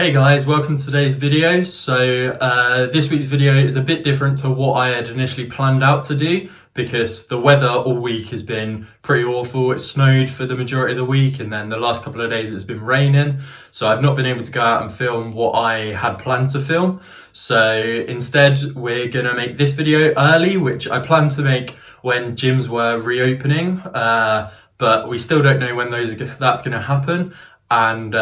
Hey guys, welcome to today's video. This week's video is a bit different to what I had initially planned out to do because the weather all week has been pretty awful. It snowed for the majority of the week and then the last couple of days it's been raining. So I've not been able to go out and film what I had planned to film. So instead we're gonna make this video early, which I planned to make when gyms were reopening, but we still don't know when that's gonna happen. And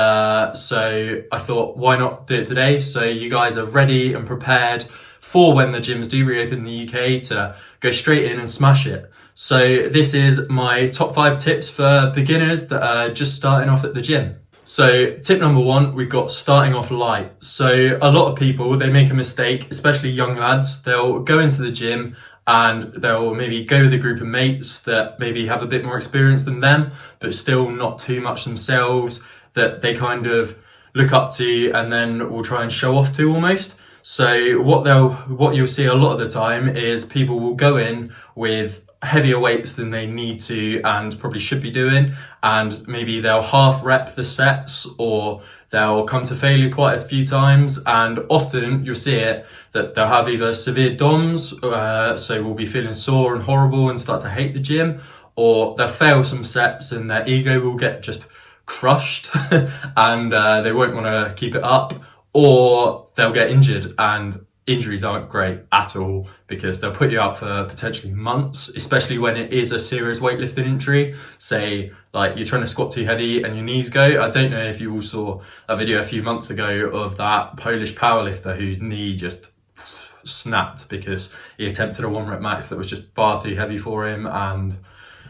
so I thought, why not do it today? So you guys are ready and prepared for when the gyms do reopen in the UK to go straight in and smash it. So this is my top 5 tips for beginners that are just starting off at the gym. So tip number 1, we've got starting off light. So a lot of people, they make a mistake, especially young lads. They'll go into the gym and they'll maybe go with a group of mates that maybe have a bit more experience than them, but still not too much themselves, that they kind of look up to and then will try and show off to almost. So what you'll see a lot of the time is people will go in with heavier weights than they need to and probably should be doing, and maybe they'll half rep the sets or they'll come to failure quite a few times, and often you'll see it that they'll have either severe DOMs, so will be feeling sore and horrible and start to hate the gym, or they'll fail some sets and their ego will get just crushed and they won't want to keep it up, or they'll get injured, and injuries aren't great at all because they'll put you out for potentially months, especially when it is a serious weightlifting injury. Say like you're trying to squat too heavy and your knees go. I don't know if you all saw a video a few months ago of that Polish powerlifter whose knee just snapped because he attempted a 1 rep max that was just far too heavy for him, and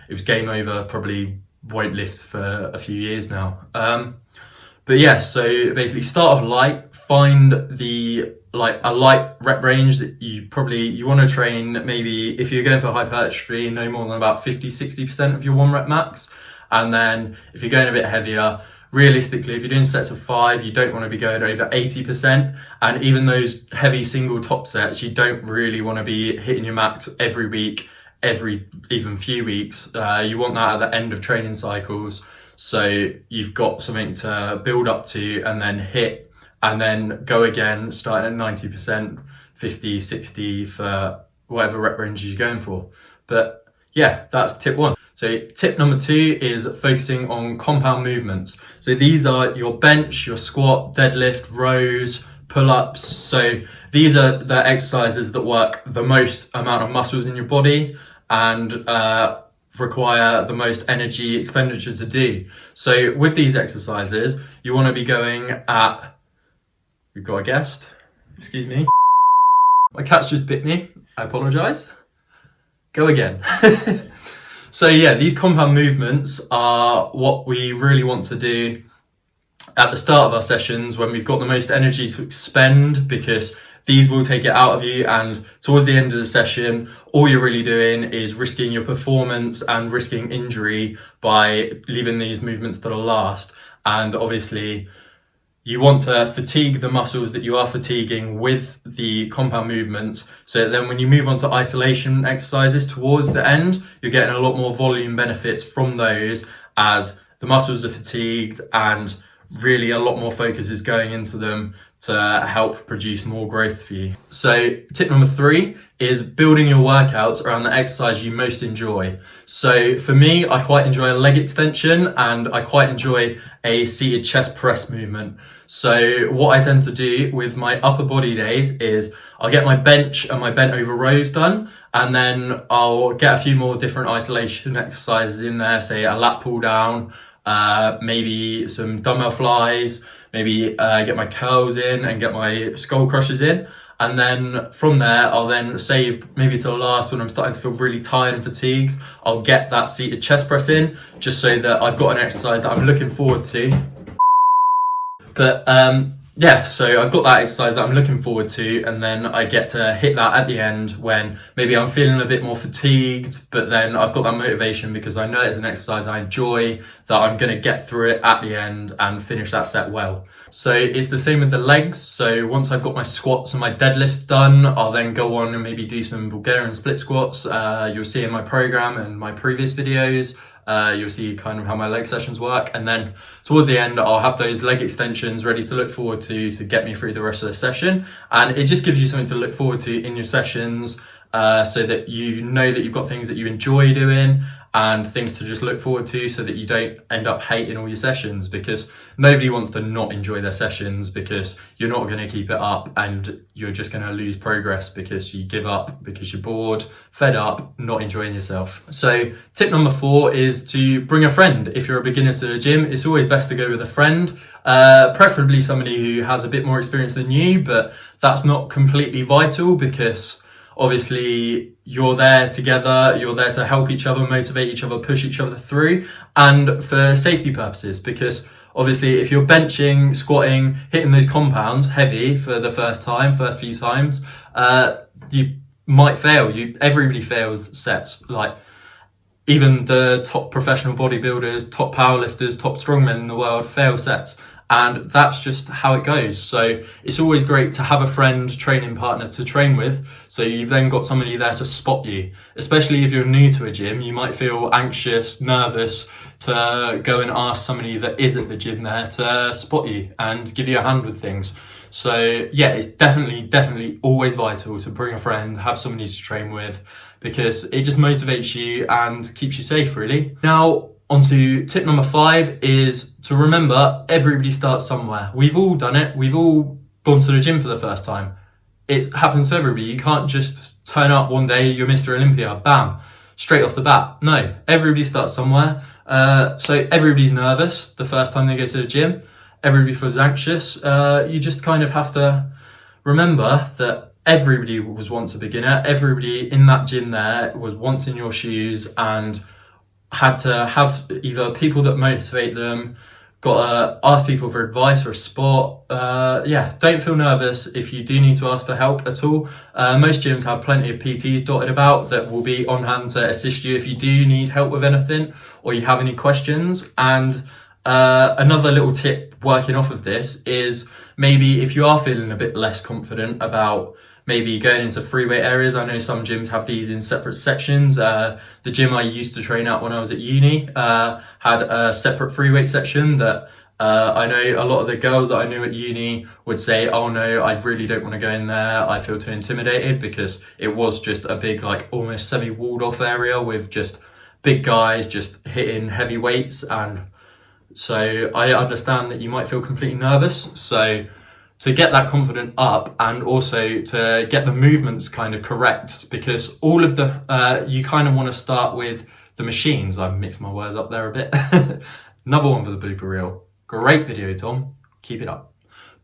it was game over. Probably won't lift for a few years now. But yeah, so basically start off light, find a light rep range that you want to train. Maybe if you're going for hypertrophy, no more than about 50-60% of your 1 rep max. And then if you're going a bit heavier, realistically, if you're doing sets of 5, you don't want to be going over 80%. And even those heavy single top sets, you don't really want to be hitting your max every week, even few weeks. You want that at the end of training cycles, so you've got something to build up to and then hit, and then go again starting at 90%, 50, 60 for whatever rep range you're going for. But yeah, that's tip 1. So tip number 2 is focusing on compound movements. So these are your bench, your squat, deadlift, rows, pull-ups. So these are the exercises that work the most amount of muscles in your body and require the most energy expenditure to do. So with these exercises, you want to be going at, we've got a guest, excuse me. My cat's just bit me, I apologise. Go again. So yeah, these compound movements are what we really want to do at the start of our sessions when we've got the most energy to expend, because these will take it out of you, and towards the end of the session, all you're really doing is risking your performance and risking injury by leaving these movements to the last. And obviously, you want to fatigue the muscles that you are fatiguing with the compound movements, so then when you move on to isolation exercises towards the end, you're getting a lot more volume benefits from those as the muscles are fatigued and really a lot more focus is going into them to help produce more growth for you. So tip number 3 is building your workouts around the exercise you most enjoy. So for me, I quite enjoy a leg extension and I quite enjoy a seated chest press movement. So what I tend to do with my upper body days is I'll get my bench and my bent over rows done, and then I'll get a few more different isolation exercises in there, say a lat pull down, maybe some dumbbell flies, maybe get my curls in and get my skull crushers in. And then from there, I'll then save maybe to the last when I'm starting to feel really tired and fatigued. I'll get that seated chest press in just so that I've got an exercise that I'm looking forward to. But yeah, so I've got that exercise that I'm looking forward to, and then I get to hit that at the end when maybe I'm feeling a bit more fatigued, but then I've got that motivation because I know it's an exercise I enjoy, that I'm going to get through it at the end and finish that set well. So it's the same with the legs. So once I've got my squats and my deadlifts done, I'll then go on and maybe do some Bulgarian split squats. You'll see in my program and my previous videos. You'll see kind of how my leg sessions work, and then towards the end I'll have those leg extensions ready to look forward to get me through the rest of the session. And it just gives you something to look forward to in your sessions, so that you know that you've got things that you enjoy doing and things to just look forward to, so that you don't end up hating all your sessions, because nobody wants to not enjoy their sessions, because you're not going to keep it up and you're just going to lose progress because you give up, because you're bored, fed up, not enjoying yourself. So tip number 4 is to bring a friend. If you're a beginner to the gym, it's always best to go with a friend, preferably somebody who has a bit more experience than you, but that's not completely vital, because obviously you're there together, you're there to help each other, motivate each other, push each other through, and for safety purposes, because obviously if you're benching, squatting, hitting those compounds heavy for the first few times, you might fail. Everybody fails sets. Like, even the top professional bodybuilders, top powerlifters, top strongmen in the world fail sets. And that's just how it goes. So it's always great to have a friend, training partner to train with. So you've then got somebody there to spot you. Especially if you're new to a gym, you might feel anxious, nervous to go and ask somebody that is at the gym there to spot you and give you a hand with things. So yeah, it's definitely always vital to bring a friend, have somebody to train with, because it just motivates you and keeps you safe, really. Now, onto tip number 5 is to remember everybody starts somewhere. We've all done it. We've all gone to the gym for the first time. It happens to everybody. You can't just turn up one day, you're Mr. Olympia, bam, straight off the bat. No, everybody starts somewhere. So everybody's nervous the first time they go to the gym. Everybody feels anxious. You just kind of have to remember that everybody was once a beginner. Everybody in that gym there was once in your shoes and had to have either people that motivate them, got to ask people for advice for a sport. Don't feel nervous if you do need to ask for help at all. Most gyms have plenty of PTs dotted about that will be on hand to assist you if you do need help with anything or you have any questions. And another little tip working off of this is, maybe if you are feeling a bit less confident about maybe going into free weight areas. I know some gyms have these in separate sections. The gym I used to train at when I was at uni had a separate free weight section that I know a lot of the girls that I knew at uni would say, oh no, I really don't want to go in there. I feel too intimidated, because it was just a big, like almost semi-walled off area with just big guys just hitting heavy weights. And so I understand that you might feel completely nervous. So to get that confidence up, and also to get the movements kind of correct, because all of the, you kind of want to start with the machines. I've mixed my words up there a bit. Another one for the blooper reel. Great video, Tom. Keep it up.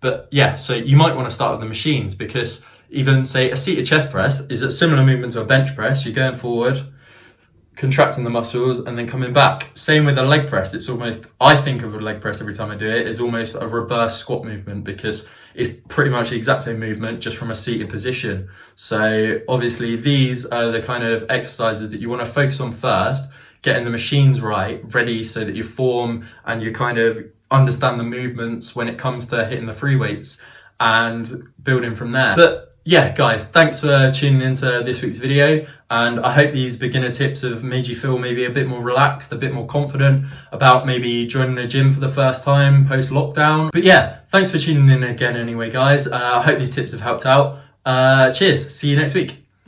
But yeah, so you might want to start with the machines, because even say a seated chest press is a similar movement to a bench press. You're going forward, contracting the muscles and then coming back. Same with a leg press. It's almost, I think of a leg press every time I do it, is almost a reverse squat movement, because it's pretty much the exact same movement just from a seated position. So obviously these are the kind of exercises that you want to focus on first, getting the machines right, ready, so that you form and you kind of understand the movements when it comes to hitting the free weights and building from there. But yeah, guys, thanks for tuning into this week's video, and I hope these beginner tips have made you feel maybe a bit more relaxed, a bit more confident about maybe joining a gym for the first time post-lockdown. But yeah, thanks for tuning in again anyway, guys. I hope these tips have helped out. Cheers, see you next week.